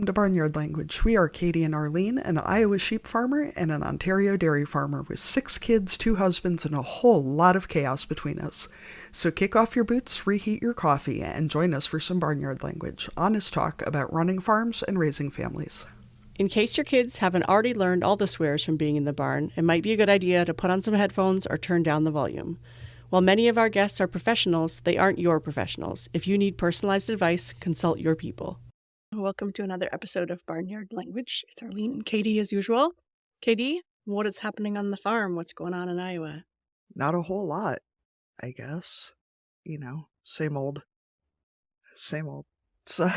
welcome to Barnyard Language. We are Katie and Arlene, an Iowa sheep farmer and an Ontario dairy farmer with 6 kids, 2 husbands, and a whole lot of chaos between us. So kick off your boots, reheat your coffee, and join us for some Barnyard Language, honest talk about running farms and raising families. In case your kids haven't already learned all the swears from being in the barn, it might be a good idea to put on some headphones or turn down the volume. While many of our guests are professionals, they aren't your professionals. If you need personalized advice, consult your people. Welcome to another episode of Barnyard Language. It's Arlene and Katie as usual. Katie, what is happening on the farm? What's going on in Iowa? Not a whole lot, I guess. You know, same old. So,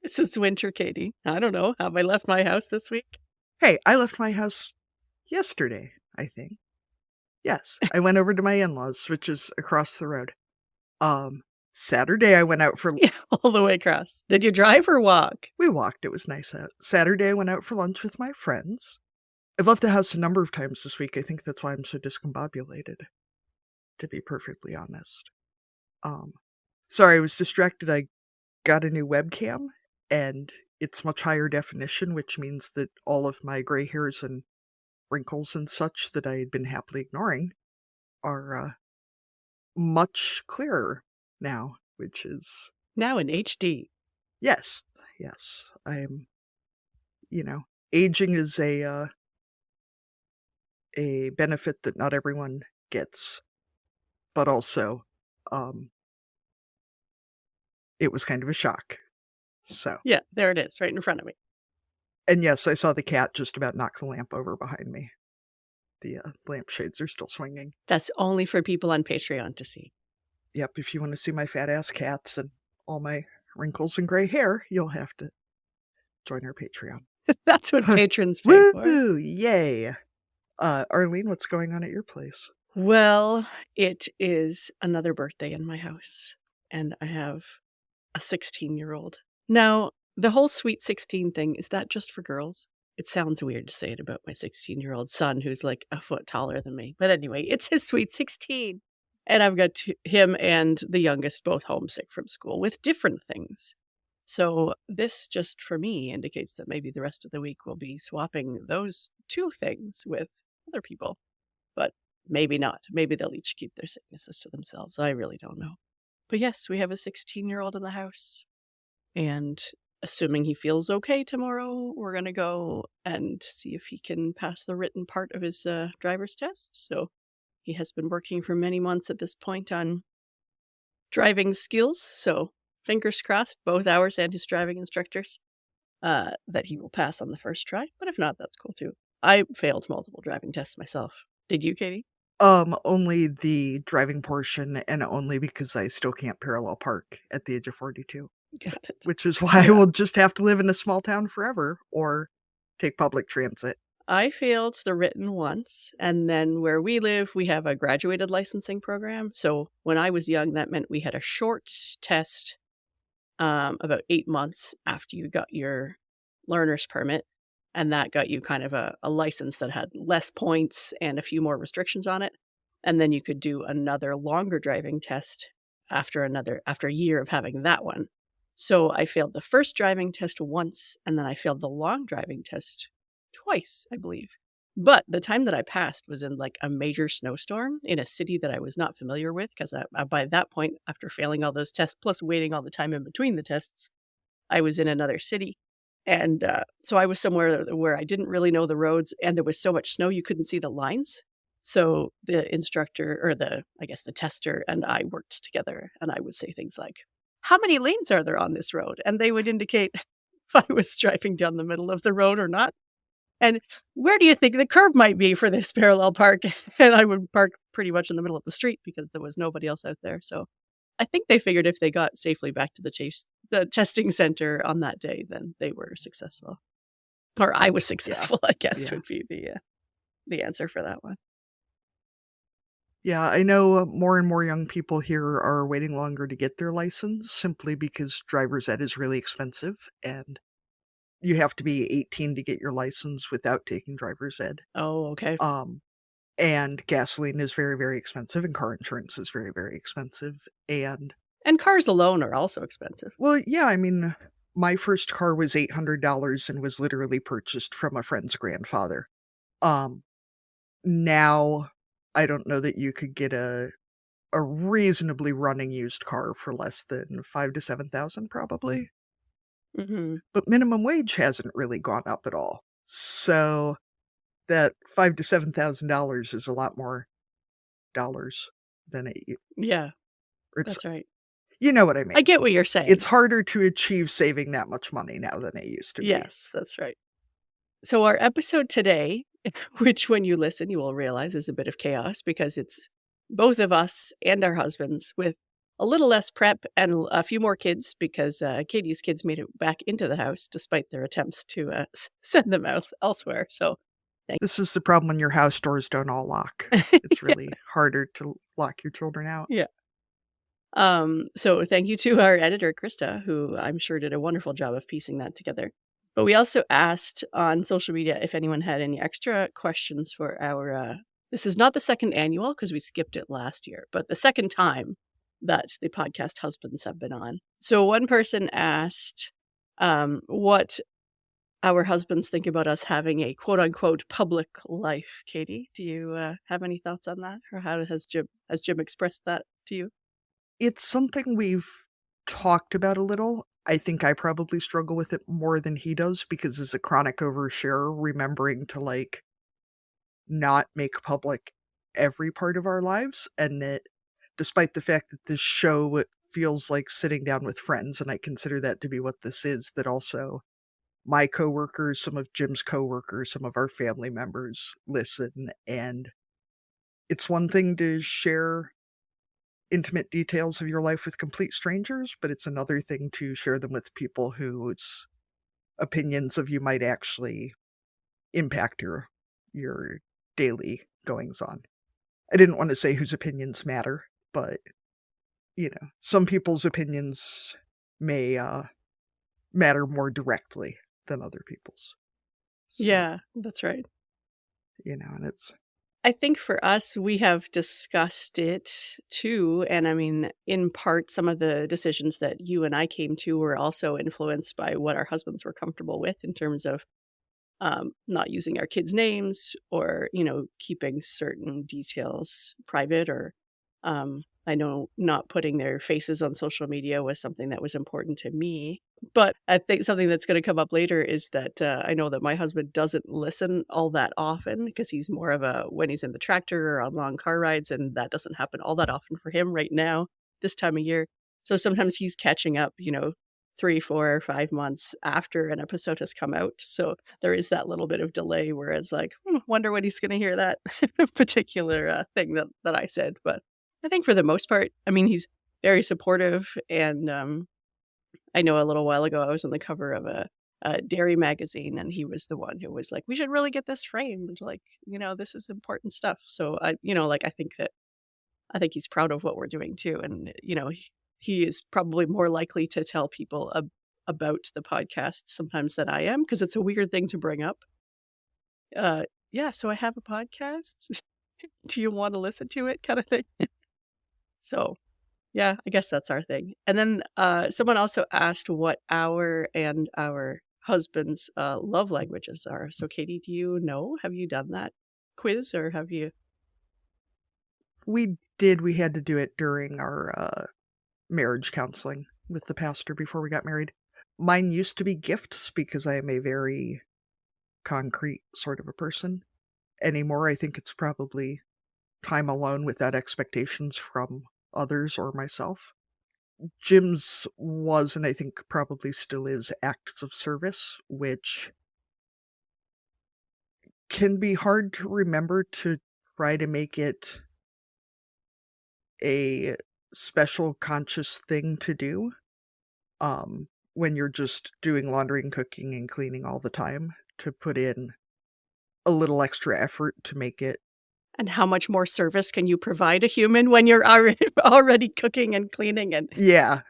This is winter, Katie. I don't know. Have I left my house this week? hey, I left my house yesterday, I think. Yes, I went over to my in-laws, which is across the road. Saturday I went out for... Yeah, all the way across. Did you drive or walk? We walked. It was nice out. Saturday I went out for lunch with my friends. I've left the house a number of times this week. I think that's why I'm so discombobulated, to be perfectly honest. Sorry, I was distracted. I got a new webcam, and it's much higher definition, which means that all of my gray hairs and wrinkles and such that I had been happily ignoring are much clearer now, which is... Now in HD. Yes. I'm, aging is a benefit that not everyone gets, but also, it was kind of a shock. So. Yeah, there it is, right in front of me. And yes, I saw the cat just about knock the lamp over behind me. The lampshades are still swinging. That's only for people on Patreon to see. Yep, if you want to see my fat ass cats and all my wrinkles and gray hair, you'll have to join our Patreon. That's what patrons pay for. Woo! Yay! Arlene, what's going on at your place? Well, it is another birthday in my house, and I have a 16-year-old. Now, the whole sweet 16 thing, is that just for girls? It sounds weird to say it about my 16-year-old son, who's like a foot taller than me. But anyway, it's his sweet 16. And I've got him and the youngest both homesick from school with different things. So this just for me indicates that maybe the rest of the week we'll be swapping those 2 things with other people. But maybe not. Maybe they'll each keep their sicknesses to themselves. I really don't know. But yes, we have a 16-year-old in the house. And assuming he feels okay tomorrow, we're going to go and see if he can pass the written part of his driver's test. So he has been working for many months at this point on driving skills. So fingers crossed, both ours and his driving instructors, that he will pass on the first try. But if not, that's cool too. I failed multiple driving tests myself. Did you, Katie? Only the driving portion, and only because I still can't parallel park at the age of 42. Got it. Which is why I will just have to live in a small town forever or take public transit. I failed the written once, and then where we live, we have a graduated licensing program. So when I was young, that meant we had a short test about 8 months after you got your learner's permit, and that got you kind of a license that had less points and a few more restrictions on it. And then you could do another longer driving test after a year of having that one. So I failed the first driving test once, and then I failed the long driving test twice, I believe. But the time that I passed was in like a major snowstorm in a city that I was not familiar with, because by that point, after failing all those tests, plus waiting all the time in between the tests, I was in another city. And so I was somewhere where I didn't really know the roads, and there was so much snow you couldn't see the lines. So the instructor, or the tester, and I worked together, and I would say things like, "How many lanes are there on this road?" And they would indicate if I was driving down the middle of the road or not. And where do you think the curb might be for this parallel park? And I would park pretty much in the middle of the street because there was nobody else out there. So I think they figured if they got safely back to the testing center on that day, then they were successful. Or I was successful, I guess, would be the answer for that one. Yeah, I know more and more young people here are waiting longer to get their license simply because driver's ed is really expensive, and you have to be 18 to get your license without taking driver's ed. Oh, okay. And gasoline is very, very expensive, and car insurance is very, very expensive. And cars alone are also expensive. Well, yeah, I mean, My first car was $800 and was literally purchased from a friend's grandfather. Now, I don't know that you could get a reasonably running used car for less than 5 to 7,000 probably. Mhm. But minimum wage hasn't really gone up at all. So that 5 to $7,000 is a lot more dollars than Yeah, it's that's right. you know what I I mean. get what you're saying. It's harder to achieve saving that much money now than it used to be. Yes, that's right. So our episode today, which when you listen, you will realize is a bit of chaos because it's both of us and our husbands with a little less prep and a few more kids because Katie's kids made it back into the house despite their attempts to send them elsewhere. So thank This is the problem when your house doors don't all lock. It's really harder to lock your children out. Yeah. So thank you to our editor, Krista, who I'm sure did a wonderful job of piecing that together. But we also asked on social media if anyone had any extra questions for our, this is not the second annual because we skipped it last year, but the second time that the podcast husbands have been on. So one person asked, what our husbands think about us having a quote unquote public life. Katie, do you have any thoughts on that? Or how has Jim expressed that to you? It's something we've talked about a little. I think I probably struggle with it more than he does because as a chronic oversharer, remembering to, like, not make public every part of our lives, and that despite the fact that this show feels like sitting down with friends, and I consider that to be what this is, that also my coworkers, some of Jim's coworkers, some of our family members listen, and it's one thing to share intimate details of your life with complete strangers, but it's another thing to share them with people whose opinions of you might actually impact your daily goings on. I didn't want to say whose opinions matter, but some people's opinions may matter more directly than other people's. So, Yeah, that's right. and it's I think for us, we have discussed it too. And I mean, in part, some of the decisions that you and I came to were also influenced by what our husbands were comfortable with in terms of not using our kids' names or, keeping certain details private or I know not putting their faces on social media was something that was important to me. But I think something that's going to come up later is that I know that my husband doesn't listen all that often because he's more of a when he's in the tractor or on long car rides, and that doesn't happen all that often for him right now, this time of year. So sometimes he's catching up, 3, 4, 5 months after an episode has come out. So there is that little bit of delay, whereas like, wonder when he's going to hear that particular thing that I said. But I think for the most part, I mean, he's very supportive. And I know a little while ago, I was on the cover of a dairy magazine, and he was the one who was like, we should really get this framed. Like, this is important stuff. So I think he's proud of what we're doing too. And, he is probably more likely to tell people about the podcast sometimes than I am, because it's a weird thing to bring up. Yeah, so I have a podcast. Do you want to listen to it, kind of thing? So, yeah, I guess that's our thing. And then someone also asked what our and our husband's love languages are. So, Katie, do you know? Have you done that quiz, or have you? We did. We had to do it during our marriage counseling with the pastor before we got married. Mine used to be gifts because I am a very concrete sort of a person. Anymore, I think it's probably time alone without expectations from others or myself. Jim's was, and I think probably still is, acts of service, which can be hard to remember to try to make it a special conscious thing to do. When you're just doing laundry and cooking and cleaning all the time, to put in a little extra effort to make it. And how much more service can you provide a human when you're already cooking and cleaning and Yeah.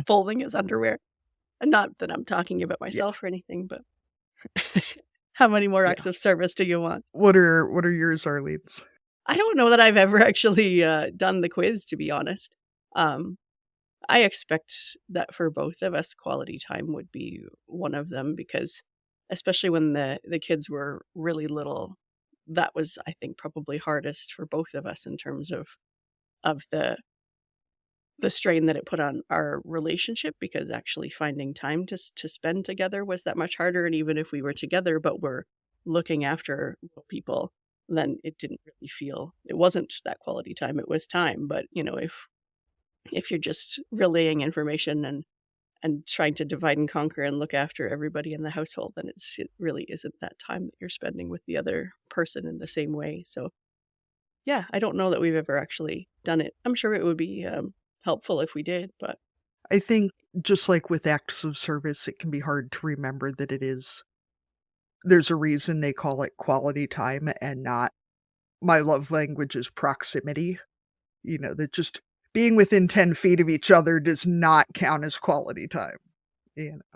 folding his underwear? And not that I'm talking about myself or anything, but how many more acts of service do you want? What are yours, Arlene's? I don't know that I've ever actually done the quiz, to be honest. I expect that for both of us, quality time would be one of them, because especially when the kids were really little, that was, I think, probably hardest for both of us in terms of the strain that it put on our relationship, because actually finding time to spend together was that much harder. And even if we were together but we're looking after people, then it wasn't that quality time, it was time. But if you're just relaying information and trying to divide and conquer and look after everybody in the household, then it really isn't that time that you're spending with the other person in the same way. So yeah, I don't know that we've ever actually done it. I'm sure it would be helpful if we did, but I think just like with acts of service, it can be hard to remember that there's a reason they call it quality time and not my love language is proximity. That just being within 10 feet of each other does not count as quality time.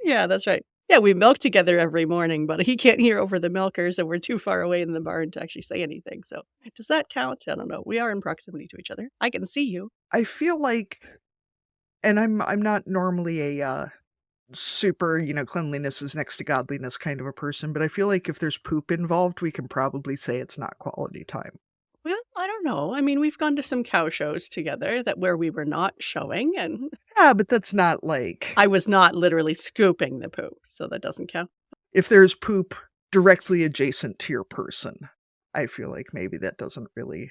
yeah, that's right. Yeah, we milk together every morning, but he can't hear over the milkers and we're too far away in the barn to actually say anything. So does that count? I don't know. We are in proximity to each other. I can see you. I feel like, and I'm not normally a super, cleanliness is next to godliness kind of a person, but I feel like if there's poop involved, we can probably say it's not quality time. Well, I don't know. I mean, we've gone to some cow shows together where we were not showing, and Yeah, but that's not like I was not literally scooping the poop, so that doesn't count. if there's poop directly adjacent to your person, I feel like maybe that doesn't really.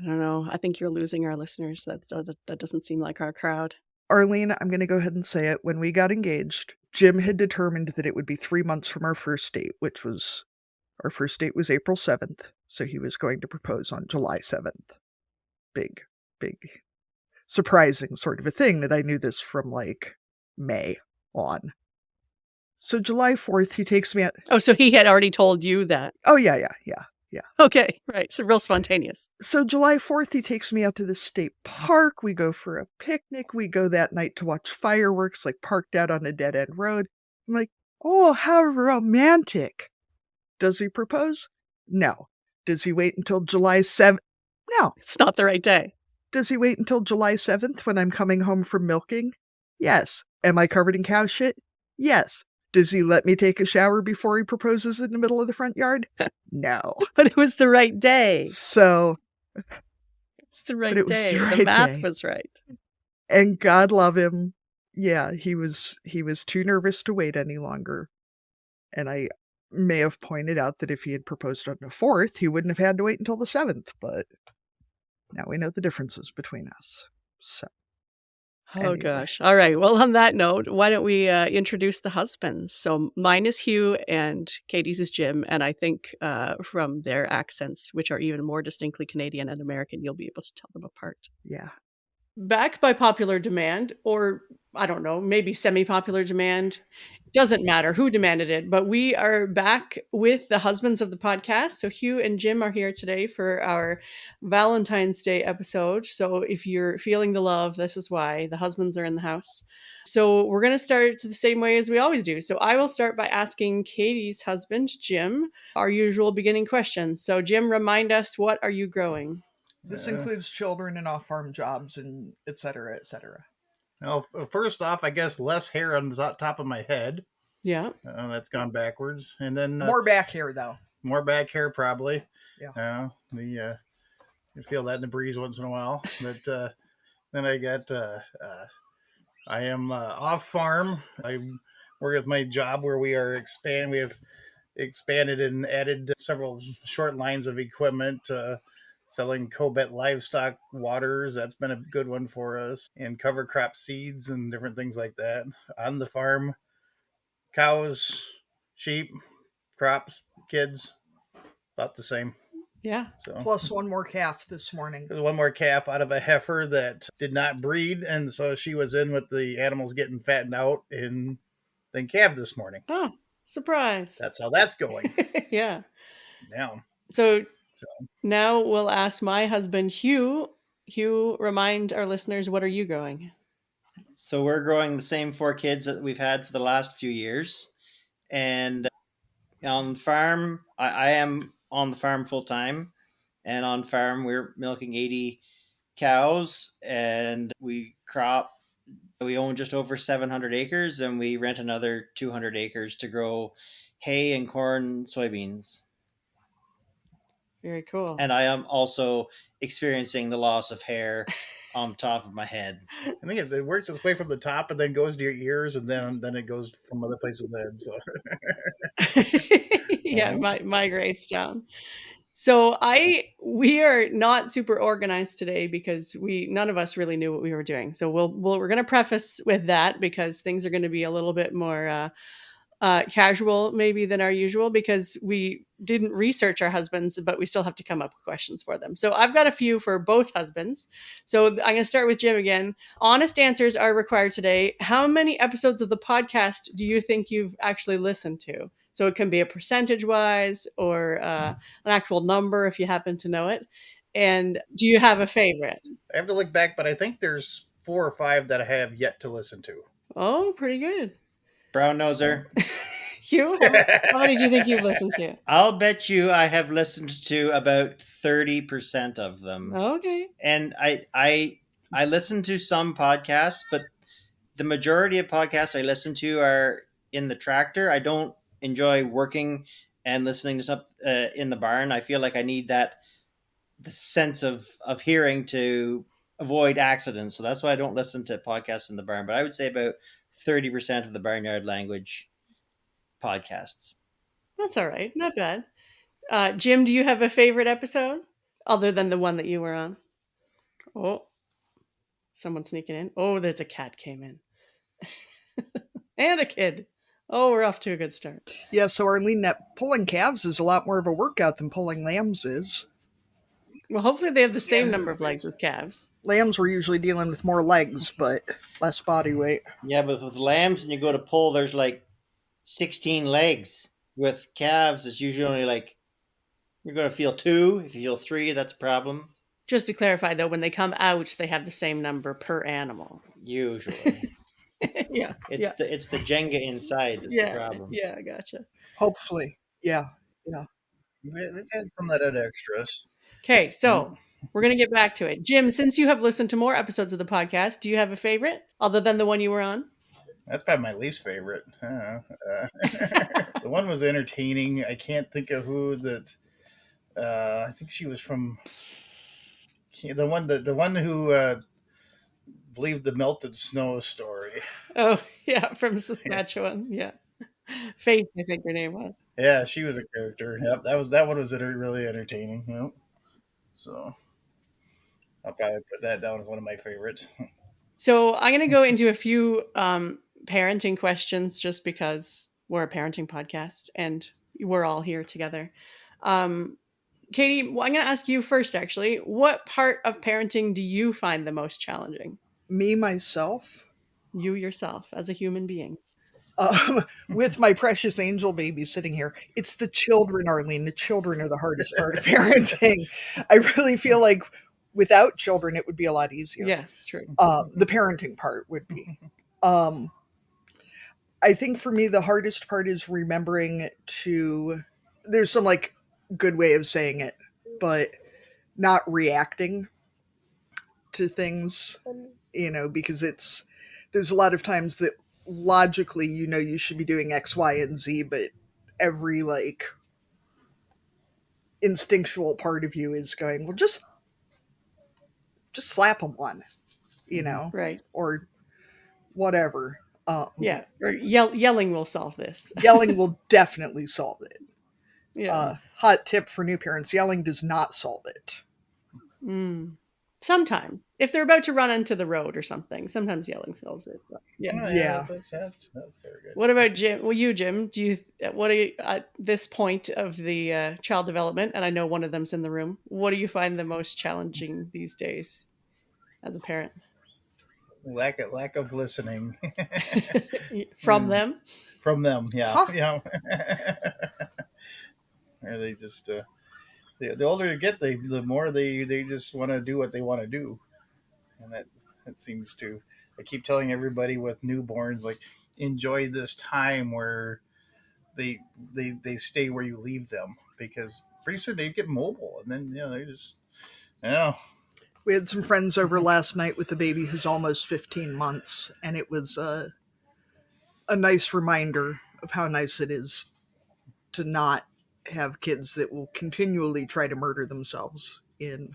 I don't know. I think you're losing our listeners. That doesn't seem like our crowd. Arlene, I'm going to go ahead and say it. When we got engaged, Jim had determined that it would be 3 months from our first date, our first date was April 7th, so he was going to propose on July 7th. Big, big, surprising sort of a thing that I knew this from like May on. So July 4th, he takes me out. Oh, so he had already told you that. Oh, yeah. Okay, right. So real spontaneous. So July 4th, he takes me out to the state park. We go for a picnic. We go that night to watch fireworks, like parked out on a dead end road. I'm like, oh, how romantic. Does he propose? No. Does he wait until July 7th? No. It's not the right day. Does he wait until July 7th when I'm coming home from milking? Yes. Am I covered in cow shit? Yes. Does he let me take a shower before he proposes in the middle of the front yard? No. But it was the right day. So. It's the right But it was day. the The right math day. was right. And God love him. Yeah, he was too nervous to wait any longer. And I may have pointed out that if he had proposed on the 4th, he wouldn't have had to wait until the 7th, but now we know the differences between us. So. Oh, Anyway. gosh. All right. Well, on that note, why don't we introduce the husbands? So mine is Hugh and Katie's is Jim. And I think from their accents, which are even more distinctly Canadian and American, you'll be able to tell them apart. Yeah. Back by popular demand, or I don't know, maybe semi-popular demand. Doesn't matter who demanded it, but we are back with the husbands of the podcast. So Hugh and Jim are here today for our Valentine's Day episode. So if you're feeling the love, this is why the husbands are in the house. So we're going to start the same way as we always do. So I will start by asking Katie's husband, Jim, our usual beginning question. So Jim, remind us, what are you growing? This includes children and off-farm jobs and et cetera, et cetera. Well, first off, I guess less hair on the top of my head. Yeah. That's gone backwards. And then more back hair, though. More back hair, probably. Yeah. You feel that in the breeze once in a while. But then I got, I am off farm. I work with my job where we have expanded and added several short lines of equipment, selling Cobet livestock waters. That's been a good one for us, and cover crop seeds and different things like that. On the farm, cows, sheep, crops, kids, about the same. Yeah. So plus one more calf this morning. There's one more calf out of a heifer that did not breed, and so she was in with the animals getting fattened out and then calved this morning. Oh, surprise. That's how that's going. Yeah. Now. So now we'll ask my husband, Hugh. Hugh, remind our listeners, what are you growing? So we're growing the same 4 kids that we've had for the last few years. And on farm, I am on the farm full time. And on farm, we're milking 80 cows and we crop We own just over 700 acres, and we rent another 200 acres to grow hay and corn, soybeans. Very cool. And I am also experiencing the loss of hair on top of my head. I think it works its way from the top and then goes to your ears, and then it goes from other places in the head. So Yeah, migrates down. So we are not super organized today because none of us really knew what we were doing. So we're going to preface with that because things are going to be a little bit more casual maybe than our usual because we didn't research our husbands, but we still have to come up with questions for them. So I've got a few for both husbands. So I'm going to start with Jim again. Honest answers are required today. How many episodes of the podcast do you think you've actually listened to? So it can be a percentage wise or an actual number if you happen to know it. And do you have a favorite? I have to look back, but I think there's 4 or 5 that I have yet to listen to. Oh, pretty good. Brown noser. Hugh, how many do you think you've listened to? I'll bet you I have listened to about 30% of them. Okay. And I listen to some podcasts, but the majority of podcasts I listen to are in the tractor. I don't enjoy working and listening to stuff in the barn. I feel like I need the sense of hearing to avoid accidents. So that's why I don't listen to podcasts in the barn. But I would say about 30% of the Barnyard language podcasts. That's all right. Not bad. Jim, do you have a favorite episode other than the one that you were on? Oh, someone sneaking in. Oh, there's a cat came in. And a kid. Oh, we're off to a good start. Yeah, so Arlene, that pulling calves is a lot more of a workout than pulling lambs is. Well, hopefully they have the same number of legs with calves. Lambs were usually dealing with more legs, but less body weight. Yeah, but with lambs, and you go to pull, there's like 16 legs. With calves, it's usually only like you're going to feel 2. If you feel 3, that's a problem. Just to clarify, though, when they come out, they have the same number per animal. Usually. Yeah. It's the Jenga inside that's the problem. Yeah, I gotcha. Hopefully. Yeah. We've had some that had extras. Okay, so we're going to get back to it. Jim, since you have listened to more episodes of the podcast, do you have a favorite other than the one you were on? That's probably my least favorite. The one was entertaining. I can't think of who that. I think she was from the one who believed the melted snow story. Oh, yeah, from Saskatchewan. Yeah. Faith, I think her name was. Yeah, she was a character. Yep, that one was really entertaining. Yep. So I'll probably put that down as one of my favorites. So I'm going to go into a few parenting questions just because we're a parenting podcast and we're all here together. Katie, well, I'm going to ask you first, actually. What part of parenting do you find the most challenging? Me, myself, You yourself as a human being. with my precious angel baby sitting here, it's the children, Arlene. The children are the hardest part of parenting. I really feel like without children, it would be a lot easier. Yes, true. The parenting part would be. I think for me, the hardest part is remembering to, there's some like good way of saying it, but not reacting to things, because there's a lot of times that logically, you should be doing X, Y, and Z, but every like instinctual part of you is going, well, just slap them one, Right. or whatever. Yeah. Or yelling will solve this. Yelling will definitely solve it. Yeah. Hot tip for new parents: yelling does not solve it. Sometimes, if they're about to run onto the road or something, sometimes yelling solves it. But Yeah. That's very good. What about Jim? Well, Jim, what are you at this point of the child development? And I know one of them's in the room. What do you find the most challenging these days as a parent? Lack of listening From them? From them, yeah. Huh. Yeah. Or they just the older you get, the more they just want to do what they want to do, and that seems to. I keep telling everybody with newborns, like, enjoy this time where they stay where you leave them, because pretty soon they get mobile, and then they just We had some friends over last night with a baby who's almost 15 months, and it was a nice reminder of how nice it is to not have kids that will continually try to murder themselves in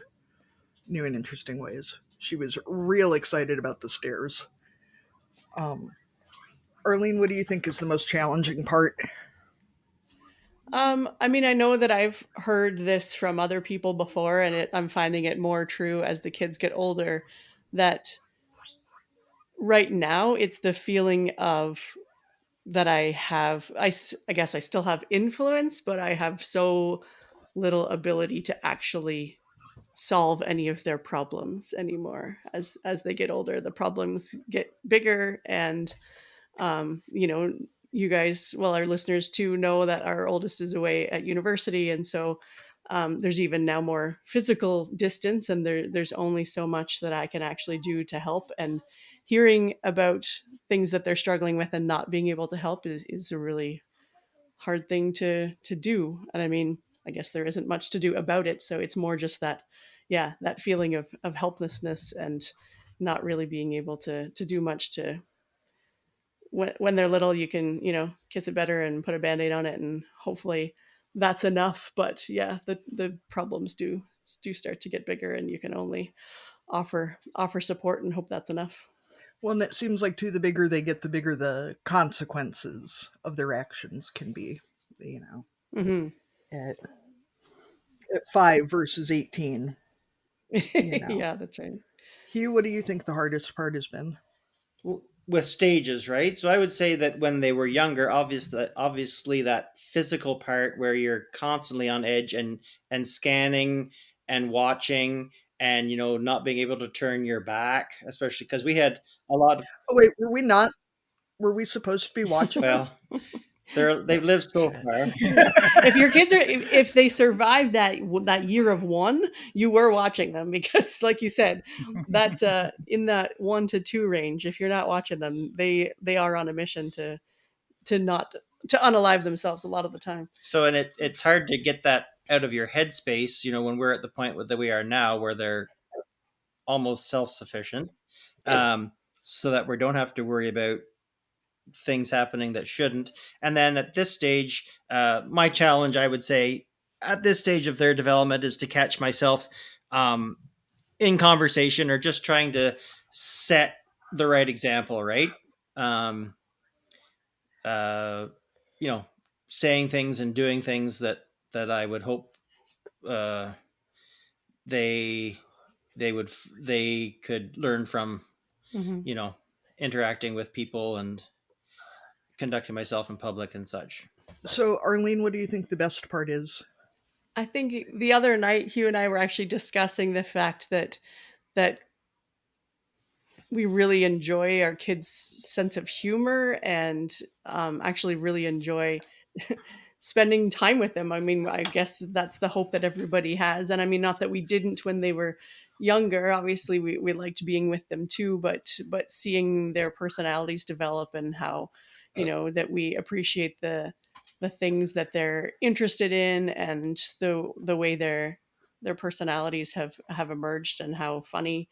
new and interesting ways. She was real excited about the stairs. Arlene, what do you think is the most challenging part? I mean, I know that I've heard this from other people before, and I'm finding it more true as the kids get older, that right now it's the feeling of that I guess I still have influence, but I have so little ability to actually solve any of their problems anymore. As they get older, the problems get bigger, and you know, you guys, well, our listeners too, know that our oldest is away at university, and so there's even now more physical distance, and there's only so much that I can actually do to help. And hearing about things that they're struggling with and not being able to help is a really hard thing to do. And I mean, I guess there isn't much to do about it, so it's more just that, yeah, that feeling of helplessness and not really being able to do much to when they're little. You can, you know, kiss it better and put a band-aid on it, and hopefully that's enough. But yeah, the problems do start to get bigger, and you can only offer support and hope that's enough. Well, and it seems like too, the bigger they get, the bigger the consequences of their actions can be. You know, Mm-hmm. at 5 versus 18. You know, Yeah, that's right. Hugh, what do you think the hardest part has been? With stages, right? So I would say that when they were younger, obviously that physical part where you're constantly on edge and scanning and watching and not being able to turn your back, especially because we had a lot of Oh wait, were we not? Were we supposed to be watching them? well, they've lived so Shit. far. If your kids are if they survive that year of one, you were watching them, because like you said, that in that 1 to 2 range, if you're not watching them, they are on a mission not to unalive themselves a lot of the time. So and it's hard to get that out of your headspace, when we're at the point that we are now, where they're almost self-sufficient, so that we don't have to worry about things happening that shouldn't. And then at this stage, my challenge, I would say, at this stage of their development, is to catch myself in conversation or just trying to set the right example, right? Um, uh, saying things and doing things that I would hope uh, they they could learn from, Mm-hmm. you know, interacting with people and conducting myself in public and such. So, Arlene, what do you think the best part is? I think the other night Hugh and I were actually discussing the fact that we really enjoy our kids' sense of humor, and actually really enjoy spending time with them. I mean, I guess that's the hope that everybody has. And I mean, not that we didn't when they were younger. Obviously, we liked being with them too, but seeing their personalities develop, and how, that we appreciate the things that they're interested in, and the way their personalities have emerged, and how funny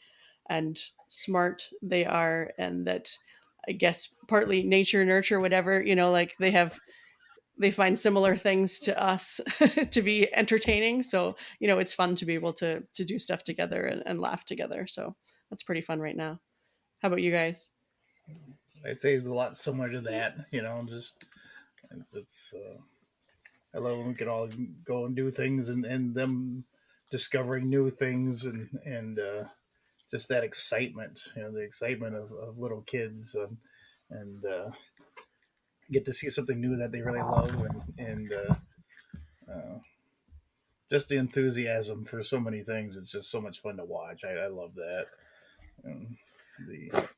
and smart they are, and that, I guess, partly nature nurture, whatever, like they find similar things to us to be entertaining. So, it's fun to be able to do stuff together, and laugh together. So that's pretty fun right now. How about you guys? I'd say it's a lot similar to that. Just it's. I love when we can all go and do things, and them discovering new things, and just that excitement. The excitement of little kids, and get to see something new that they really love, and just the enthusiasm for so many things. It's just so much fun to watch. I love that. Um, the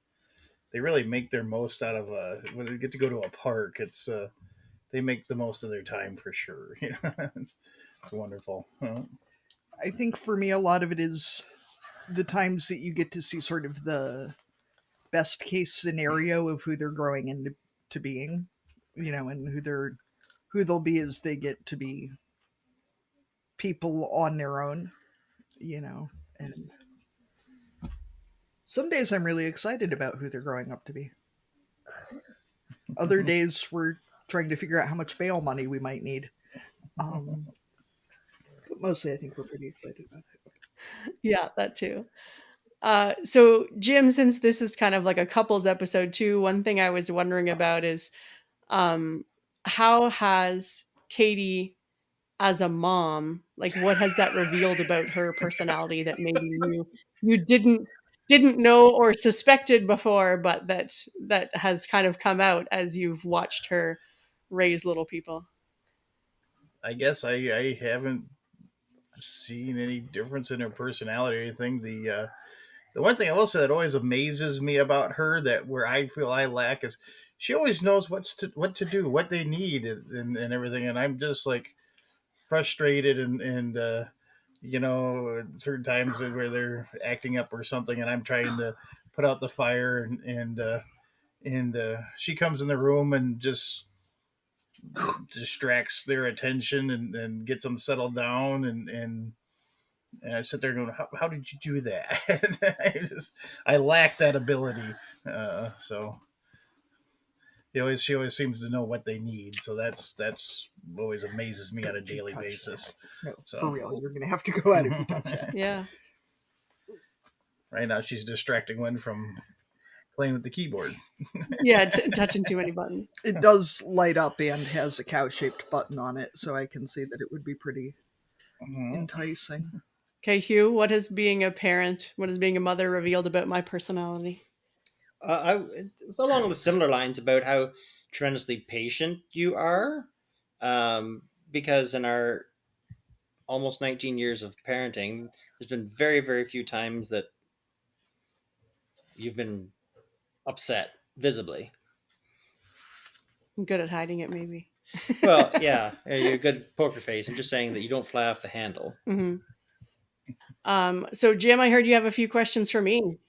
they really make their most out of when they get to go to a park. They make the most of their time for sure. It's wonderful. I think for me, a lot of it is the times that you get to see sort of the best case scenario of who they're growing into to being, and who they'll be as they get to be people on their own, and Some days I'm really excited about who they're growing up to be. Other days we're trying to figure out how much bail money we might need. But mostly I think we're pretty excited about it. Yeah, that too. So Jim, since this is kind of like a couples episode too, one thing I was wondering about is how has Katie as a mom, like what has that revealed about her personality that maybe you didn't know or suspected before, but that has kind of come out as you've watched her raise little people? I guess I haven't seen any difference in her personality or anything. The one thing I will say that always amazes me about her, that where I feel I lack, is she always knows what to do, what they need, and everything. And I'm just like frustrated and certain times where they're acting up or something, and I'm trying to put out the fire, and she comes in the room and just distracts their attention and gets them settled down, and I sit there going, how did you do that? I lack that ability. So she always seems to know what they need. So that's always amazes me on a daily basis. No, So for real, you're gonna have to go out if you touch that. Yeah. Right now she's distracting one from playing with the keyboard. Yeah, touching too many buttons. It does light up and has a cow-shaped button on it, so I can see that it would be pretty enticing. Okay, Hugh, what has being a parent, what has being a mother revealed about my personality? It was along the similar lines about how tremendously patient you are, because in our almost 19 years of parenting, there's been very, very few times that you've been upset visibly. I'm good at hiding it, maybe. Well, yeah, you're a good poker face. I'm just saying that you don't fly off the handle. Mm-hmm. So Jim, I heard you have a few questions for me.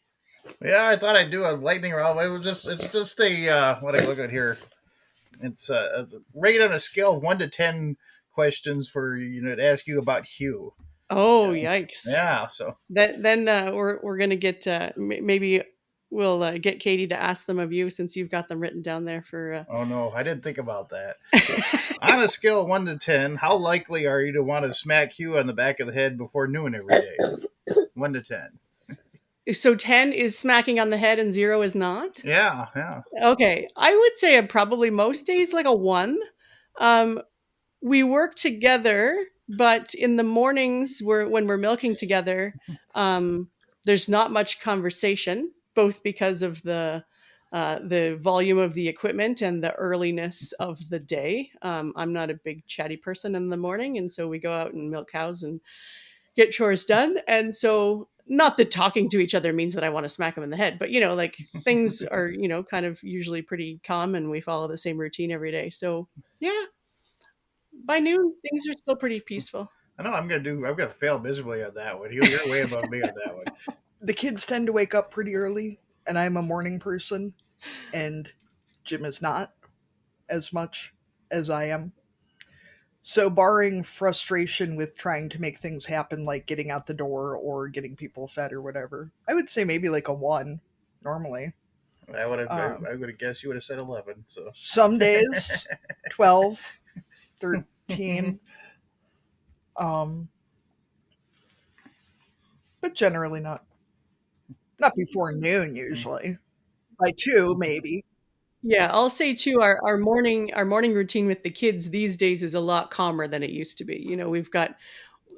Yeah, I thought I'd do a lightning round. It's just a what I look at here. It's rate on a scale of 1 to 10 questions for to ask you about Hugh. Oh, yikes! Yeah, so then we're gonna get maybe we'll get Katie to ask them of you, since you've got them written down there for. Oh no, I didn't think about that. On a scale of 1 to 10, how likely are you to want to smack Hugh on the back of the head before noon every day? 1 to 10. So 10 is smacking on the head and 0 is not? Yeah. Okay. I would say probably most days like a 1. We work together, but in the mornings when we're milking together, there's not much conversation, both because of the volume of the equipment and the earliness of the day. I'm not a big chatty person in the morning, and so we go out and milk cows and get chores done. And so, not that talking to each other means that I want to smack them in the head, but like things are, kind of usually pretty calm, and we follow the same routine every day. So yeah, by noon, things are still pretty peaceful. I know I'm gonna fail miserably on that one. You're way above me on that one. The kids tend to wake up pretty early, and I'm a morning person, and Jim is not as much as I am. So, barring frustration with trying to make things happen, like getting out the door or getting people fed or whatever, I would say maybe like a 1 normally. I would have guessed you would have said 11. So some days 12, 13. But generally not before noon usually. By 2 maybe. Yeah, I'll say too, our morning routine with the kids these days is a lot calmer than it used to be. We've got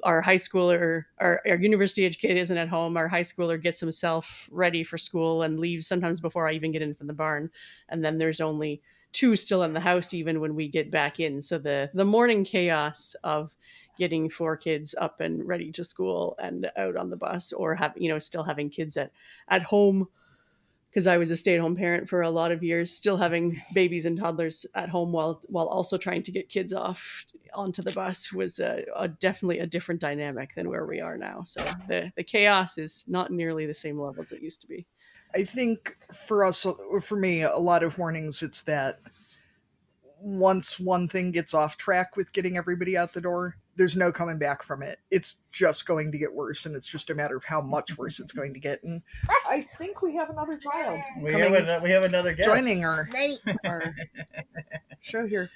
our high schooler, our university age kid isn't at home. Our high schooler gets himself ready for school and leaves sometimes before I even get in from the barn. And then there's only 2 still in the house even when we get back in. So the morning chaos of getting 4 kids up and ready to school and out on the bus, or still having kids at home, because I was a stay-at-home parent for a lot of years, still having babies and toddlers at home while also trying to get kids off onto the bus was definitely a different dynamic than where we are now. So the chaos is not nearly the same level as it used to be. I think for me, a lot of mornings it's that once one thing gets off track with getting everybody out the door, there's no coming back from it. It's just going to get worse, and it's just a matter of how much worse it's going to get. And I think we have another child We have another guest joining our show here.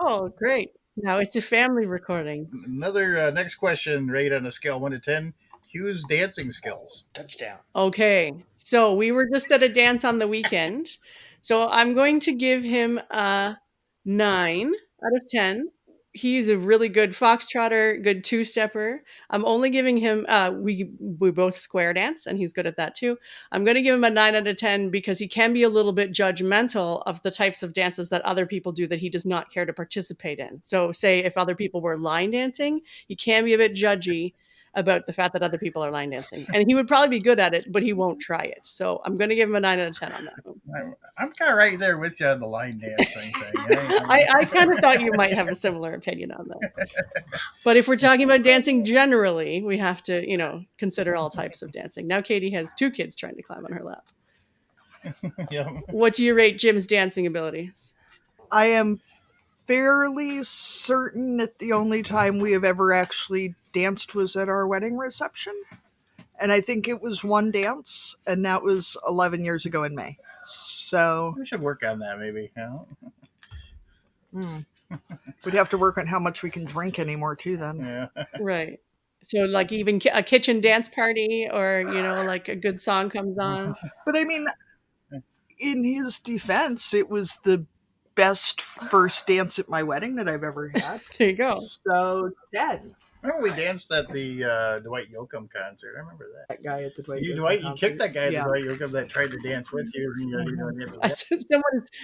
Oh, great. Now it's a family recording. Another next question, rate on a scale 1 to 10. Hugh's dancing skills. Touchdown. Okay, so we were just at a dance on the weekend. So I'm going to give him a 9 out of 10. He's a really good foxtrotter, good two-stepper. I'm only giving him we both square dance, and he's good at that too. I'm going to give him a 9 out of 10 because he can be a little bit judgmental of the types of dances that other people do that he does not care to participate in. So say if other people were line dancing, he can be a bit judgy about the fact that other people are line dancing. And he would probably be good at it, but he won't try it. So I'm going to give him a 9 out of 10 on that one. I'm kind of right there with you on the line dancing thing. I kind of thought you might have a similar opinion on that. But if we're talking about dancing generally, we have to, consider all types of dancing. Now Katie has 2 kids trying to climb on her lap. Yeah. What do you rate Jim's dancing abilities? I am fairly certain that the only time we have ever actually danced was at our wedding reception. And I think it was one dance, and that was 11 years ago in May. So We should work on that maybe. we'd have to work on how much we can drink anymore too then. Yeah. Right. So like even a kitchen dance party or, like a good song comes on. But I mean, in his defense, it was the best first dance at my wedding that I've ever had. There you go. So 10. Remember we danced at the Dwight Yoakam concert. I remember that. That guy at the Dwight. You kicked that guy at the Dwight Yoakam that tried to dance with you.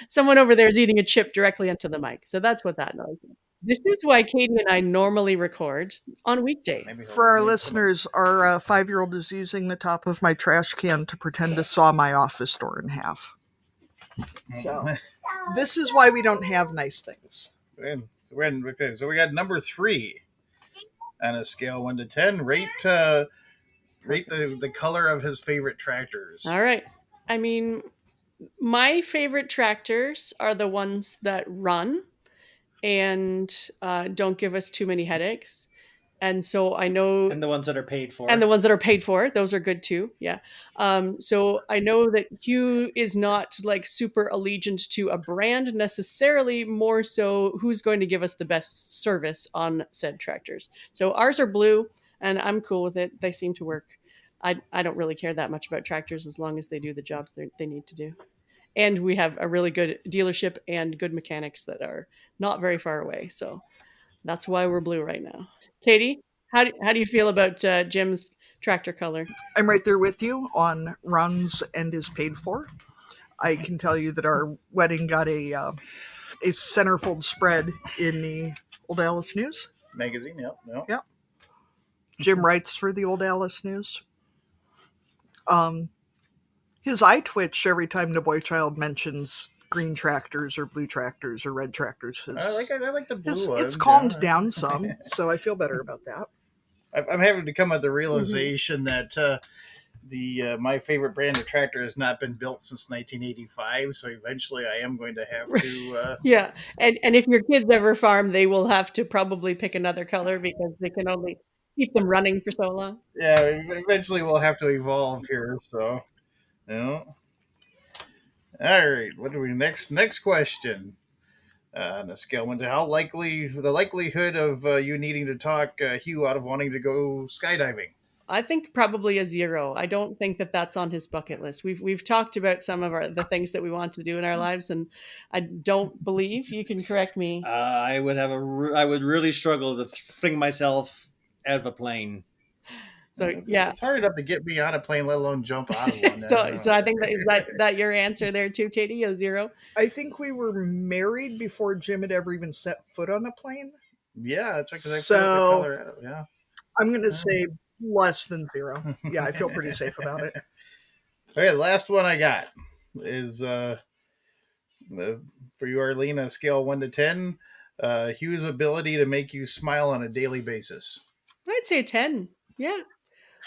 Someone over there is eating a chip directly into the mic. So that's what that noise is. This is why Katie and I normally record on weekdays. For our listeners, our 5-year-old is using the top of my trash can to pretend to saw my office door in half. So this is why we don't have nice things. So we got number 3 on a scale 1 to 10. Rate the color of his favorite tractors. All right. I mean, my favorite tractors are the ones that run and don't give us too many headaches. And so I know... And the ones that are paid for. And the ones that are paid for. Those are good too. Yeah. So I know that Hugh is not like super allegiant to a brand necessarily, more so who's going to give us the best service on said tractors. So ours are blue and I'm cool with it. They seem to work. I don't really care that much about tractors as long as they do the jobs they need to do. And we have a really good dealership and good mechanics that are not very far away. So that's why we're blue right now. Katie, how do you feel about Jim's tractor color? I'm right there with you on runs and is paid for. I can tell you that our wedding got a centerfold spread in the Old Alice News magazine. Yep. Jim writes for the Old Alice News. His eye twitch every time the boy child mentions green tractors or blue tractors or red tractors. I like the blue ones. It's calmed down some, so I feel better about that. I'm having to come at the realization that my favorite brand of tractor has not been built since 1985. So eventually, I am going to have to. Yeah, and if your kids ever farm, they will have to probably pick another color because they can only keep them running for so long. Yeah, eventually we'll have to evolve here. So, All right. What do we next question? On a scale 1 to how likely the likelihood of you needing to talk Hugh out of wanting to go skydiving? I think probably a 0. I don't think that that's on his bucket list. We've talked about some of the things that we want to do in our lives, and I don't believe, you can correct me. I would really struggle to fling myself out of a plane. So yeah, it's hard enough to get me on a plane, let alone jump out of one. So I think that your answer there too, Katie, a 0. I think we were married before Jim had ever even set foot on a plane. Yeah, that's right. So Colorado. Yeah, I'm going to say less than 0. Yeah, I feel pretty safe about it. Okay, the last one I got is for you, Arlene, on a scale 1 to 10. Hugh's ability to make you smile on a daily basis. I'd say 10. Yeah.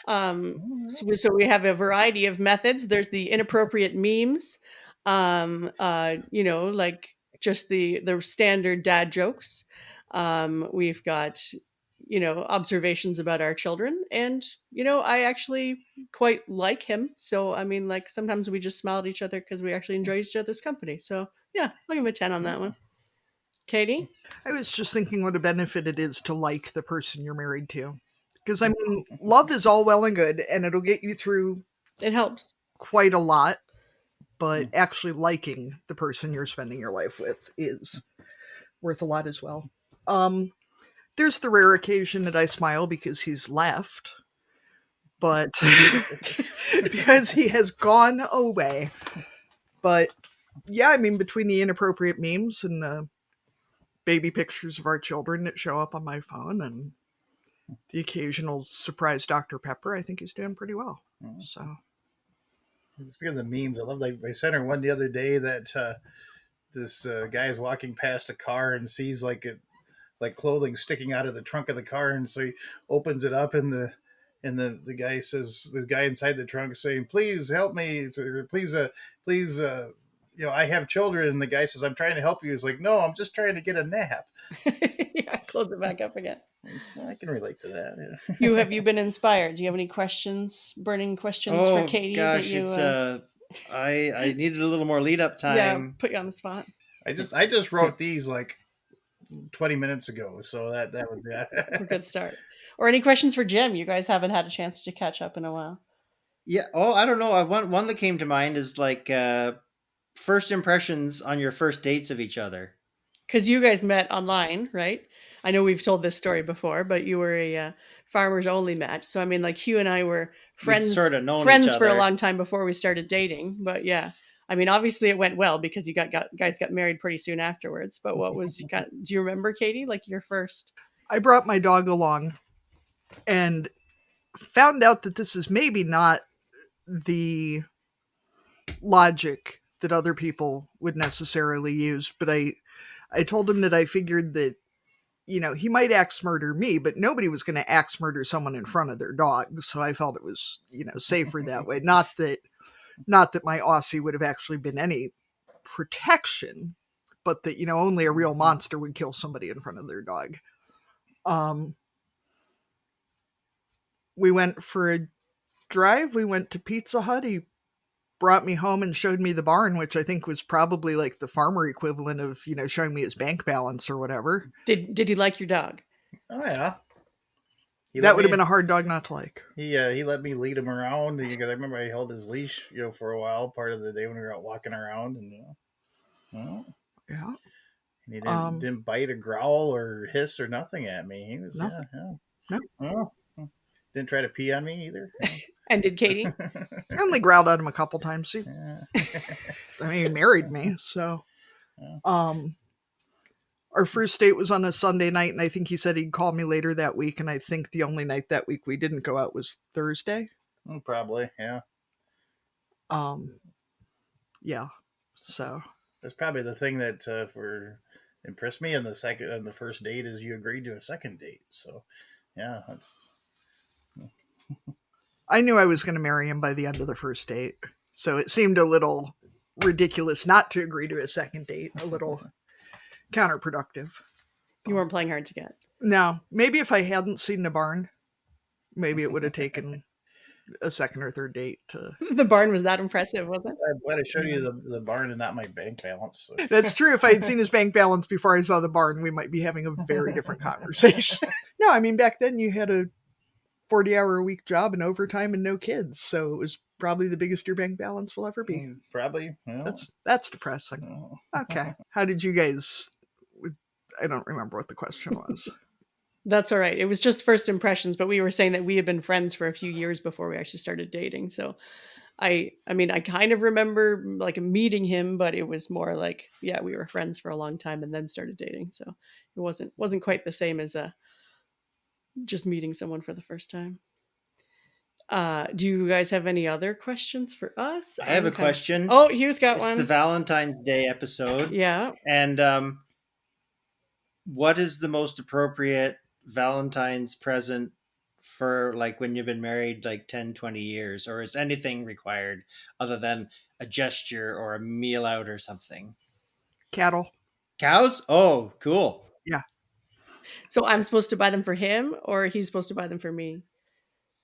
So we have a variety of methods. There's the inappropriate memes, like just the standard dad jokes. We've got, observations about our children, and I actually quite like him. So I mean, like, sometimes we just smile at each other because we actually enjoy each other's company. So yeah, I'll give him a 10 on that one. Katie? I was just thinking what a benefit it is to like the person you're married to. Because, I mean, love is all well and good, and it'll get you through It helps. quite a lot, but actually liking the person you're spending your life with is worth a lot as well. There's the rare occasion that I smile because he's left, but because he has gone away. But yeah, I mean, between the inappropriate memes and the baby pictures of our children that show up on my phone and the occasional surprise Dr. Pepper, I think he's doing pretty well. So, Speaking of the memes, I love, like, I sent her one the other day that this guy is walking past a car and sees like clothing sticking out of the trunk of the car, and so he opens it up, and the guy says, the guy inside the trunk saying, "Please help me, please, I have children." And the guy says, "I'm trying to help you." He's like, "No, I'm just trying to get a nap." Yeah, close it back up again. I can relate to that. Yeah. Have you been inspired? Do you have any burning questions for Katie? Gosh, I needed a little more lead up time. Yeah, put you on the spot. I just wrote these like 20 minutes ago, so that would be a good start. Or any questions for Jim? You guys haven't had a chance to catch up in a while. Yeah. Oh, I don't know. One that came to mind is like first impressions on your first dates of each other. Because you guys met online, right? I know we've told this story before, but you were a farmers only match. So I mean, like, Hugh and I were friends, sort of known friends each for a other. long time before we started dating. But yeah, I mean, obviously it went well because you guys got married pretty soon afterwards. But what was do you remember, Katie, like your first? I brought my dog along and found out that this is maybe not the logic that other people would necessarily use, but I told him that I figured that, he might axe murder me, but nobody was going to axe murder someone in front of their dog. So I felt it was, safer that way. Not that my Aussie would have actually been any protection, but that, only a real monster would kill somebody in front of their dog. We went for a drive. We went to Pizza Hut. He brought me home and showed me the barn, which I think was probably like the farmer equivalent of, showing me his bank balance or whatever. Did he like your dog? Oh yeah. That would have been a hard dog not to like. He let me lead him around. I remember I held his leash, for a while, part of the day when we were out walking around, and yeah. And he didn't bite or growl or hiss or nothing at me. He was nothing. No. Oh. Didn't try to pee on me either. And did Katie? I only growled at him a couple times. I mean, he married me, so. Our first date was on a Sunday night, and I think he said he'd call me later that week, and I think the only night that week we didn't go out was Thursday. Probably, yeah. Yeah, so. That's probably the thing that impressed me on the first date is you agreed to a second date. So, yeah, that's. I knew I was going to marry him by the end of the first date, so it seemed a little ridiculous not to agree to a second date, a little counterproductive. You weren't playing hard to get. No, maybe if I hadn't seen the barn, maybe it would have taken a second or third date to. The barn was that impressive, wasn't it? I'm glad I showed you the barn and not my bank balance. So. That's true. If I had seen his bank balance before I saw the barn, we might be having a very different conversation. No, I mean, back then you had a 40-hour-a-week job and overtime and no kids, so it was probably the biggest your bank balance will ever be. Probably. Yeah. That's depressing. Okay. How did you guys? I don't remember what the question was. That's all right. It was just first impressions, but we were saying that we had been friends for a few years before we actually started dating. So I mean, I kind of remember like meeting him, but it was more like, yeah, we were friends for a long time and then started dating. So it wasn't quite the same as just meeting someone for the first time. Do you guys have any other questions for us? I have a question. Oh, Hugh's got one. It's the Valentine's Day episode. Yeah. And what is the most appropriate Valentine's present for like when you've been married like 10, 20 years? Or is anything required other than a gesture or a meal out or something? Cattle. Cows? Oh, cool. Yeah. So I'm supposed to buy them for him, or he's supposed to buy them for me?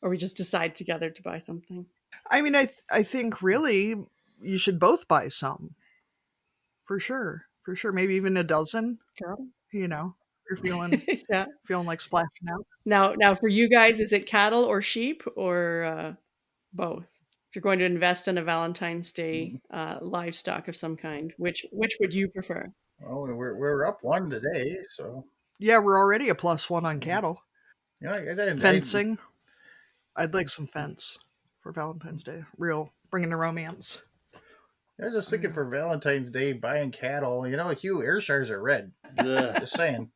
Or we just decide together to buy something? I mean, I think really you should both buy some for sure, for sure. Maybe even a dozen. Girl. You know, if you're feeling like splashing out. Now, for you guys, is it cattle or sheep or both? If you're going to invest in a Valentine's Day livestock of some kind, which would you prefer? Oh, we're up one today, so Yeah, we're already a +1 on cattle. you know, Fencing. I'd like some fence for Valentine's Day. Real, bringing the romance. I was just thinking for Valentine's Day buying cattle. You know, Hugh, Ayrshires are red. Ugh. Just saying.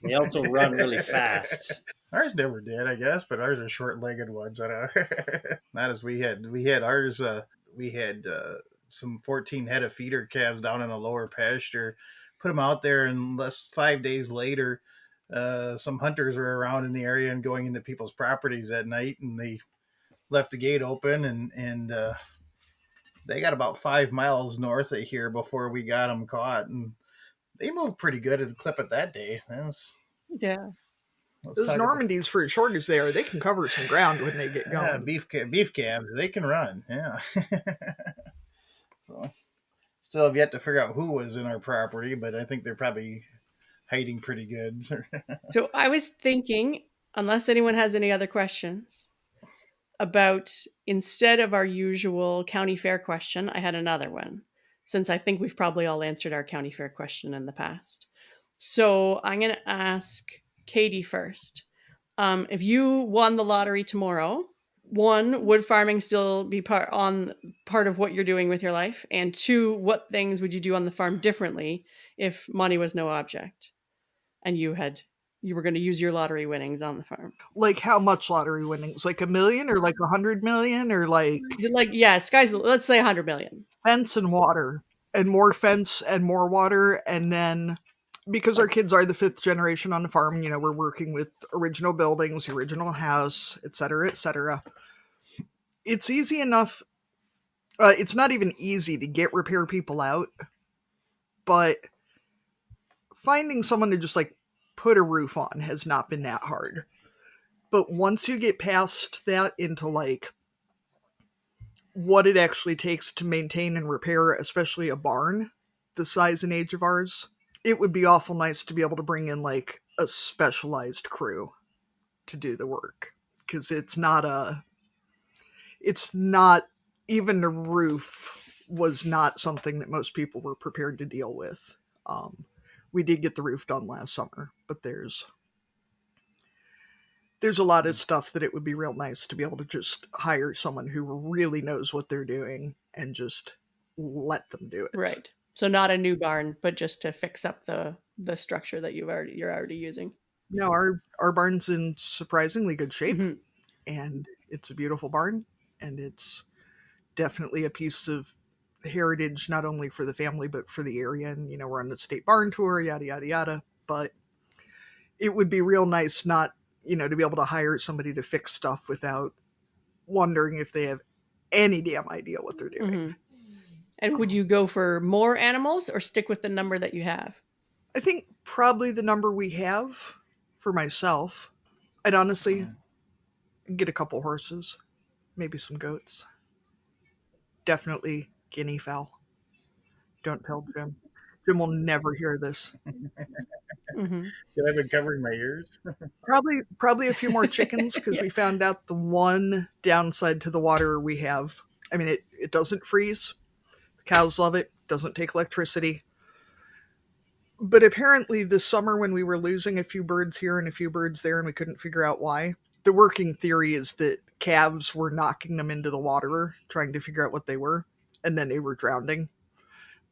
They also run really fast. Ours never did, I guess, but ours are short-legged ones. Not as we had. We had ours. We had some 14 head of feeder calves down in a lower pasture. Put them out there, and 5 days later, some hunters were around in the area and going into people's properties at night, and they left the gate open, and they got about 5 miles north of here before we got them caught, and they moved pretty good at the clip at that day. Yeah. Those Normandies, for as short as they are, they can cover some ground when they get going. Beef calves, they can run. Yeah. So, still have yet to figure out who was in our property, but I think they're probably hiding pretty good. So I was thinking, unless anyone has any other questions, about instead of our usual county fair question, I had another one, since I think we've probably all answered our county fair question in the past. So I'm going to ask Katie first. If you won the lottery tomorrow, one, would farming still be part of what you're doing with your life? And two, what things would you do on the farm differently if money was no object and you were going to use your lottery winnings on the farm? Like how much lottery winnings? Like 1 million or like 100 million or like yeah, let's say 100 million. Fence and water and more fence and more water, and then because our kids are the 5th generation on the farm, you know, we're working with original buildings, the original house, etc., etc. It's easy enough. It's not even easy to get repair people out, but finding someone to just like put a roof on has not been that hard. But once you get past that into like what it actually takes to maintain and repair, especially a barn the size and age of ours, it would be awful nice to be able to bring in like a specialized crew to do the work, because it's not even the roof was not something that most people were prepared to deal with. We did get the roof done last summer, but there's a lot of stuff that it would be real nice to be able to just hire someone who really knows what they're doing and just let them do it. Right. So not a new barn, but just to fix up the structure that you're already using. No, our barn's in surprisingly good shape, Mhm. and it's a beautiful barn, and it's definitely a piece of heritage, not only for the family, but for the area. And, you know, we're on the state barn tour, yada, yada, yada. But it would be real nice not, you know, to be able to hire somebody to fix stuff without wondering if they have any damn idea what they're doing. Mhm. And would you go for more animals or stick with the number that you have? I think probably the number we have for myself. I'd honestly get a couple horses, maybe some goats. Definitely guinea fowl. Don't tell Jim. Jim will never hear this. Mm-hmm. I've been covering my ears. Probably a few more chickens, because we found out the one downside to the water we have. I mean, it doesn't freeze. The cows love it. Doesn't take electricity. But apparently this summer, when we were losing a few birds here and a few birds there and we couldn't figure out why, the working theory is that calves were knocking them into the water, trying to figure out what they were, and then they were drowning.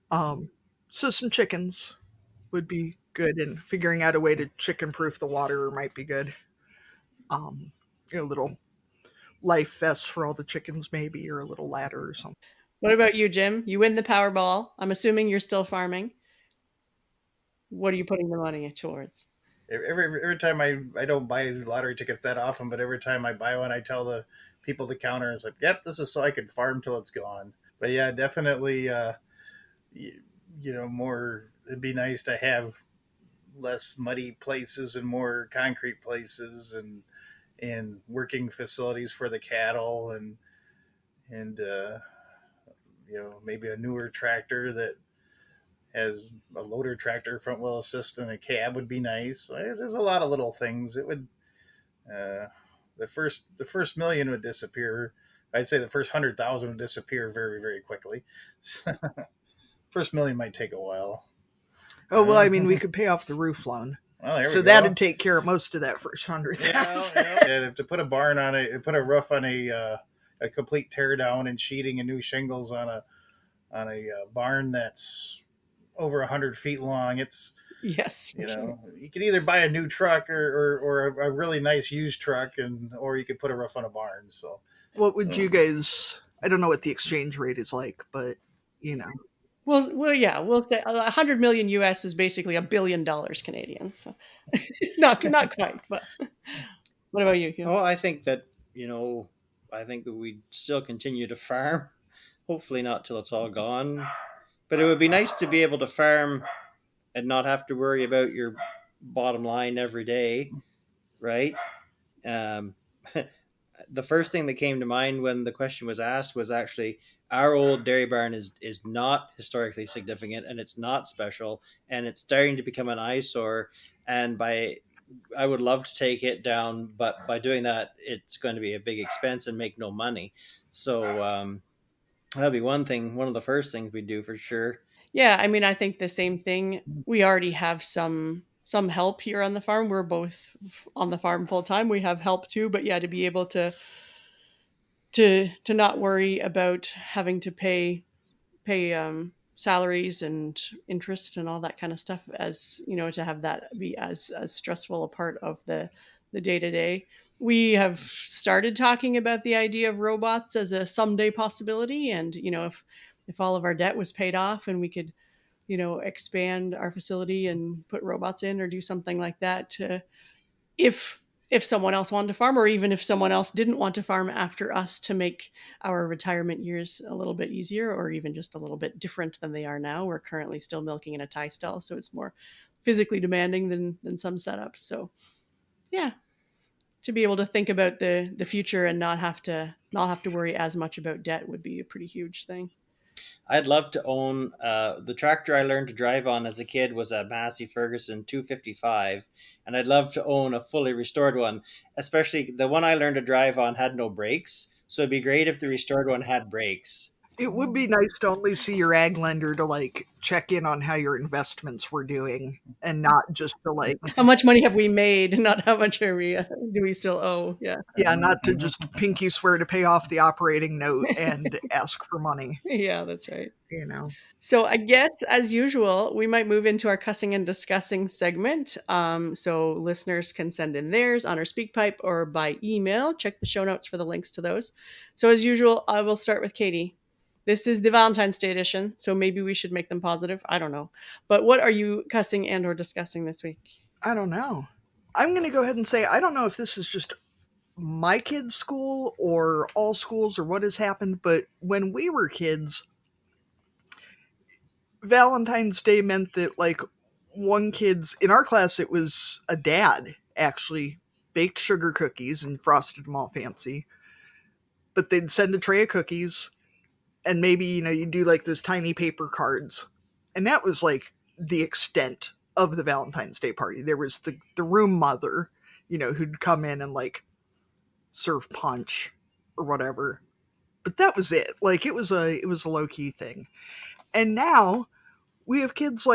So some chickens would be good, and figuring out a way to chicken-proof the water might be good. A little life vest for all the chickens, maybe, or a little ladder or something. What about you, Jim? You win the Powerball. I'm assuming you're still farming. What are you putting the money towards? Every time I don't buy lottery tickets that often, but every time I buy one, I tell the people at the counter, it's like, yep, this is so I can farm till it's gone. But yeah, definitely, more it'd be nice to have less muddy places and more concrete places, and working facilities for the cattle, and maybe a newer tractor that has a loader tractor, front wheel assist, and a cab would be nice. There's a lot of little things. It would uh, the first million would disappear. I'd say the first 100,000 would disappear very, very quickly. First million might take a while. Oh, well, I mean, we could pay off the roof loan. Well, there we So go. that'd take care of most of that first 100,000. And to put a barn on it, put a roof on a complete tear down and sheeting and new shingles on a barn that's over 100 feet long. It's Yes. you could either buy a new truck or a really nice used truck, or you could put a roof on a barn. So What would you guys? I don't know what the exchange rate is like, but Well, yeah, we'll say 100 million US is basically $1 billion Canadian. So not quite, but what about you, Hugh? Oh, I think that we still continue to farm. Hopefully not till it's all gone. But it would be nice to be able to farm and not have to worry about your bottom line every day, right? The first thing that came to mind when the question was asked was actually our old dairy barn is not historically significant, and it's not special, and it's starting to become an eyesore. And I would love to take it down, but by doing that, it's going to be a big expense and make no money. So that'd be one of the first things we do for sure. Yeah, I mean, I think the same thing. We already have some help here on the farm. We're both on the farm full time. We have help too, but yeah, to be able to not worry about having to pay salaries and interest and all that kind of stuff, as to have that be as stressful a part of the day to day. We have started talking about the idea of robots as a someday possibility, and if all of our debt was paid off and we could expand our facility and put robots in or do something like that to, if someone else wanted to farm, or even if someone else didn't want to farm after us, to make our retirement years a little bit easier, or even just a little bit different than they are now. We're currently still milking in a tie stall, so it's more physically demanding than some setups. So yeah, to be able to think about the future and not have to worry as much about debt would be a pretty huge thing. I'd love to own the tractor I learned to drive on as a kid was a Massey Ferguson 255, and I'd love to own a fully restored one. Especially the one I learned to drive on had no brakes, so it'd be great if the restored one had brakes. it would be nice to only see your ag lender to check in on how your investments were doing, and not just to how much money have we made, not how much do we still owe. Yeah, not to just pinky swear to pay off the operating note and ask for money. Yeah, that's right. So I guess, as usual, we might move into our Cussing and Discussing segment. So listeners can send in theirs on our SpeakPipe or by email. Check the show notes for the links to those. So as usual, I will start with Katie. This is the Valentine's Day edition, so maybe we should make them positive. I don't know. But what are you cussing and or discussing this week? I don't know. I'm going to go ahead and say I don't know if this is just my kids' school or all schools or what has happened, but when we were kids, Valentine's Day meant that one kid's in our class, it was a dad actually baked sugar cookies and frosted them all fancy, but they'd send a tray of cookies, and maybe you do those tiny paper cards, and that was the extent of the Valentine's Day party. There was the room mother, who'd come in and serve punch or whatever, but that was it. It was a low-key thing. And now we have kids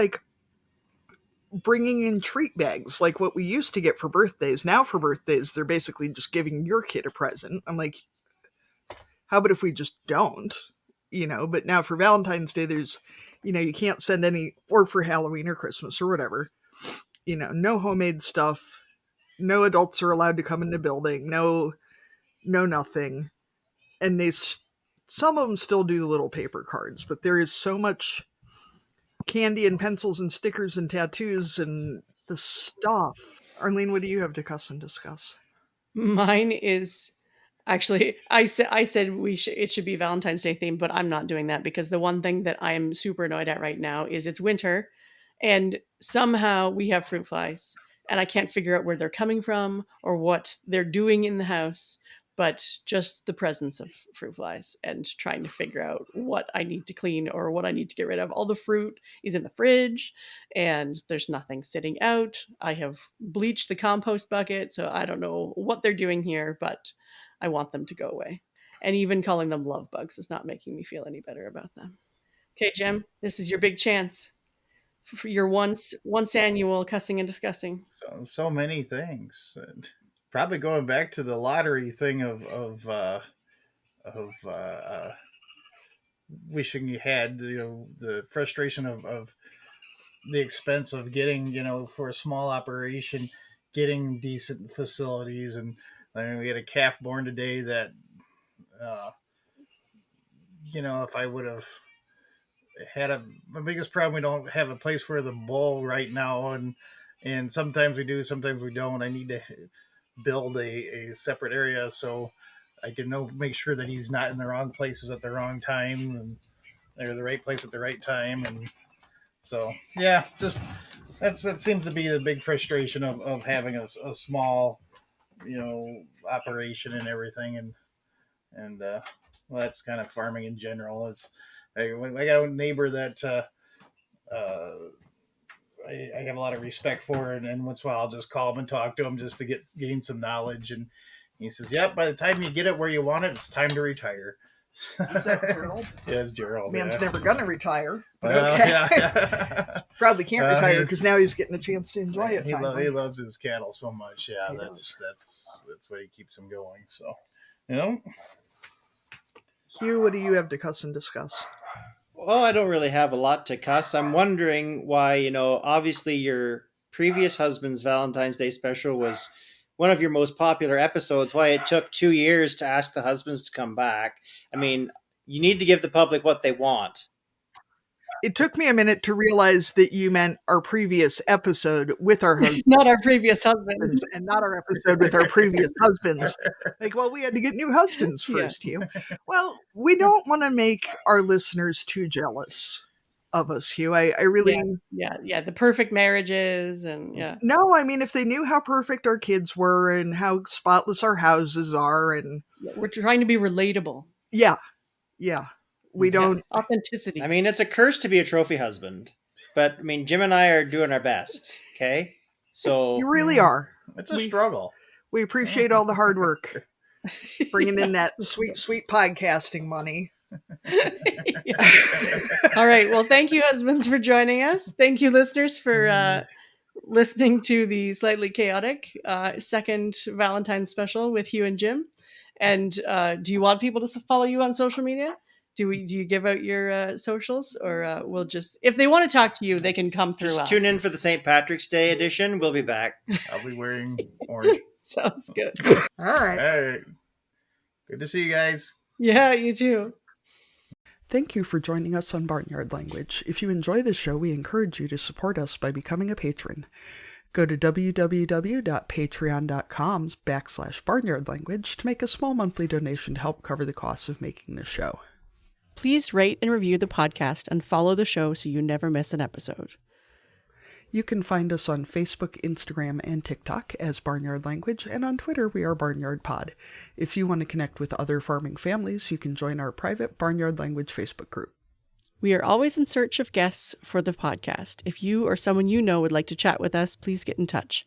bringing in treat bags, like what we used to get for birthdays. Now for birthdays, they're basically just giving your kid a present. I'm like, how about if we just don't? But now for Valentine's Day, there's, you can't send any, or for Halloween or Christmas or whatever, no homemade stuff. No adults are allowed to come in the building. No nothing. And some of them still do the little paper cards, but there is so much candy and pencils and stickers and tattoos and the stuff. Arlene, what do you have to cuss and discuss? Mine is actually, I said it should be Valentine's Day themed, but I'm not doing that, because the one thing that I'm super annoyed at right now is it's winter And somehow we have fruit flies, and I can't figure out where they're coming from or what they're doing in the house, but just the presence of fruit flies and trying to figure out what I need to clean or what I need to get rid of. All the fruit is in the fridge and there's nothing sitting out. I have bleached the compost bucket, so I don't know what they're doing here, but I want them to go away. And even calling them love bugs is not making me feel any better about them. Okay, Jim, this is your big chance for your once annual Cussing and Discussing. So many things. And probably going back to the lottery thing of wishing you had, the frustration of the expense of getting, for a small operation, getting decent facilities. And I mean, we had a calf born today that, if I would have had my biggest problem, we don't have a place for the bull right now. And sometimes we do, sometimes we don't. I need to build a separate area so I can make sure that he's not in the wrong places at the wrong time, and or the right place at the right time. And so, yeah, just that seems to be the big frustration of having a small, operation and everything. And well, that's kind of farming in general. I got a neighbor that I have a lot of respect for, and once in a while I'll just call him and talk to him just to gain some knowledge. And he says, "Yep, by the time you get it where you want it, it's time to retire." Is that Gerald? Yeah, it's Gerald. Man's never gonna retire. But okay. Yeah. Probably can't retire because now he's getting a chance to enjoy it. He loves his cattle so much. Yeah, that's what he keeps him going. So, Hugh, what do you have to cuss and discuss? Well, I don't really have a lot to cuss. I'm wondering why, obviously your previous husband's Valentine's Day special was one of your most popular episodes, why it took 2 years to ask the husbands to come back. I mean, you need to give the public what they want. It took me a minute to realize that you meant our previous episode with our husbands. Not our previous husbands. And not our episode with our previous husbands. Well, we had to get new husbands first, Hugh. Well, we don't want to make our listeners too jealous of us, Hugh. I really... Yeah, the perfect marriages and yeah. No, I mean, if they knew how perfect our kids were and how spotless our houses are and... We're trying to be relatable. Yeah. We don't... Authenticity. I mean, it's a curse to be a trophy husband. But, I mean, Jim and I are doing our best, okay? So you really are. It's a struggle. We appreciate all the hard work. Bringing in that sweet, sweet podcasting money. All right. Well, thank you, husbands, for joining us. Thank you, listeners, for listening to the slightly chaotic second Valentine's special with Hugh and Jim. And do you want people to follow you on social media? Do you give out your socials, or we'll just, if they want to talk to you, they can come through us. Tune in for the St. Patrick's Day edition. We'll be back. I'll be wearing orange. Sounds good. All right. Good to see you guys. Yeah, you too. Thank you for joining us on Barnyard Language. If you enjoy the show, we encourage you to support us by becoming a patron. Go to www.patreon.com/barnyardlanguage to make a small monthly donation to help cover the costs of making the show. Please rate and review the podcast and follow the show so you never miss an episode. You can find us on Facebook, Instagram, and TikTok as Barnyard Language, and on Twitter we are Barnyard Pod. If you want to connect with other farming families, you can join our private Barnyard Language Facebook group. We are always in search of guests for the podcast. If you or someone you know would like to chat with us, please get in touch.